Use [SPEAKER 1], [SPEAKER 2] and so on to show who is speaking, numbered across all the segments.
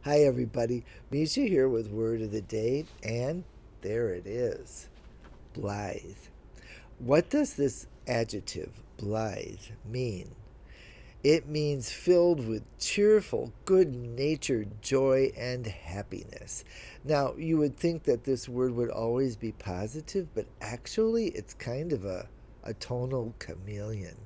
[SPEAKER 1] Hi, everybody. Misha here with Word of the Day, and there it is, blithe. What does this adjective, blithe, mean? It means filled with cheerful, good natured joy and happiness. Now, you would think that this word would always be positive, but actually, it's kind of a tonal chameleon.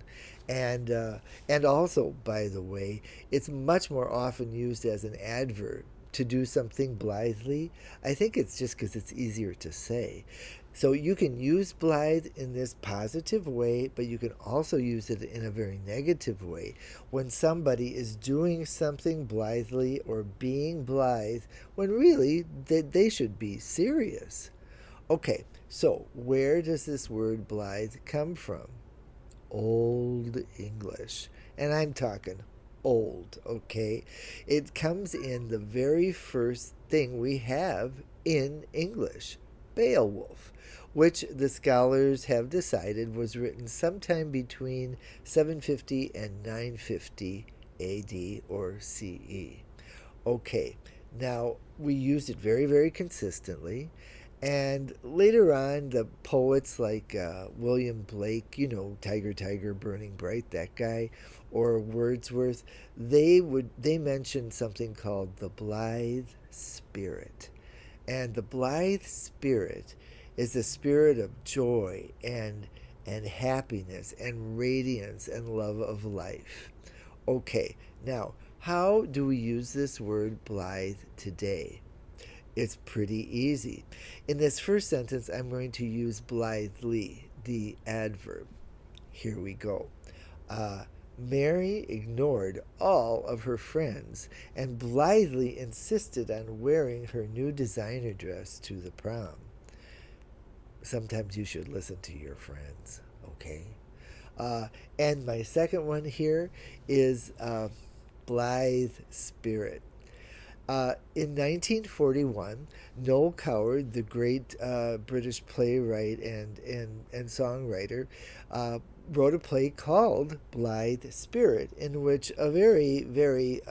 [SPEAKER 1] And, uh, and also, by the way, it's much more often used as an adverb to do something blithely. I think it's just because it's easier to say. So you can use blithe in this positive way, but you can also use it in a very negative way when somebody is doing something blithely or being blithe when really they should be serious. Okay, so where does this word blithe come from? Old English. And I'm talking old, okay? It comes in the very first thing we have in English, Beowulf, which the scholars have decided was written sometime between 750 and 950 AD or CE. Okay, now we used it very, very consistently. And later on, the poets like William Blake, Tiger, Tiger, Burning Bright, that guy, or Wordsworth, they mentioned something called the blithe spirit. And the blithe spirit is the spirit of joy and happiness and radiance and love of life. Okay, now, how do we use this word blithe today? It's pretty easy. In this first sentence, I'm going to use blithely, the adverb. Here we go. Uh, Mary ignored all of her friends and blithely insisted on wearing her new designer dress to the prom. Sometimes you should listen to your friends, okay? And my second one here is blithe spirit. In 1941, Noel Coward, the great British playwright and songwriter, wrote a play called Blithe Spirit, in which a very, very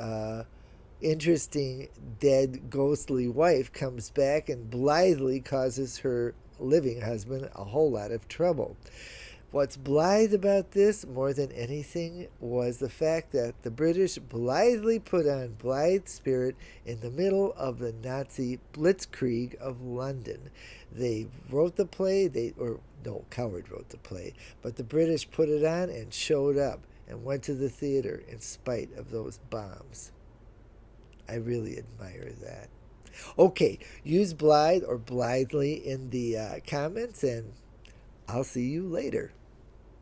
[SPEAKER 1] interesting dead ghostly wife comes back and blithely causes her living husband a whole lot of trouble. What's blithe about this more than anything was the fact that the British blithely put on Blithe Spirit in the middle of the Nazi blitzkrieg of London. They wrote the play, or no, Coward wrote the play, but the British put it on and showed up and went to the theater in spite of those bombs. I really admire that. Okay, use blithe or blithely in the comments, and I'll see you later.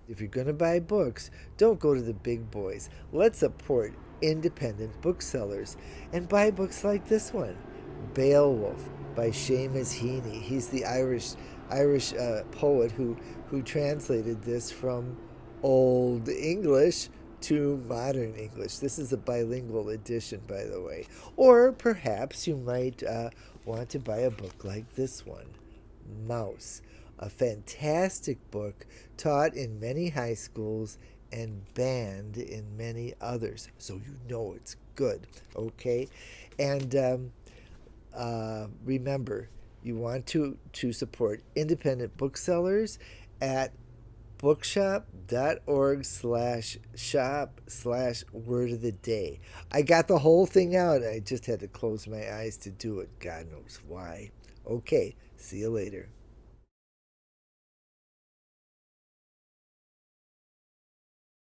[SPEAKER 1] If you're going to buy books, don't go to the big boys. Let's support independent booksellers and buy books like this one, Beowulf by Seamus Heaney. He's the Irish poet who translated this from Old English to modern English. This is a bilingual edition, by the way. Or perhaps you might want to buy a book like this one, Mouse, a fantastic book taught in many high schools and banned in many others. So you know it's good, okay? And remember, you want to support independent booksellers at bookshop.org/shop/word of the day. I got the whole thing out. I just had to close my eyes to do it. God knows why. Okay, see you later.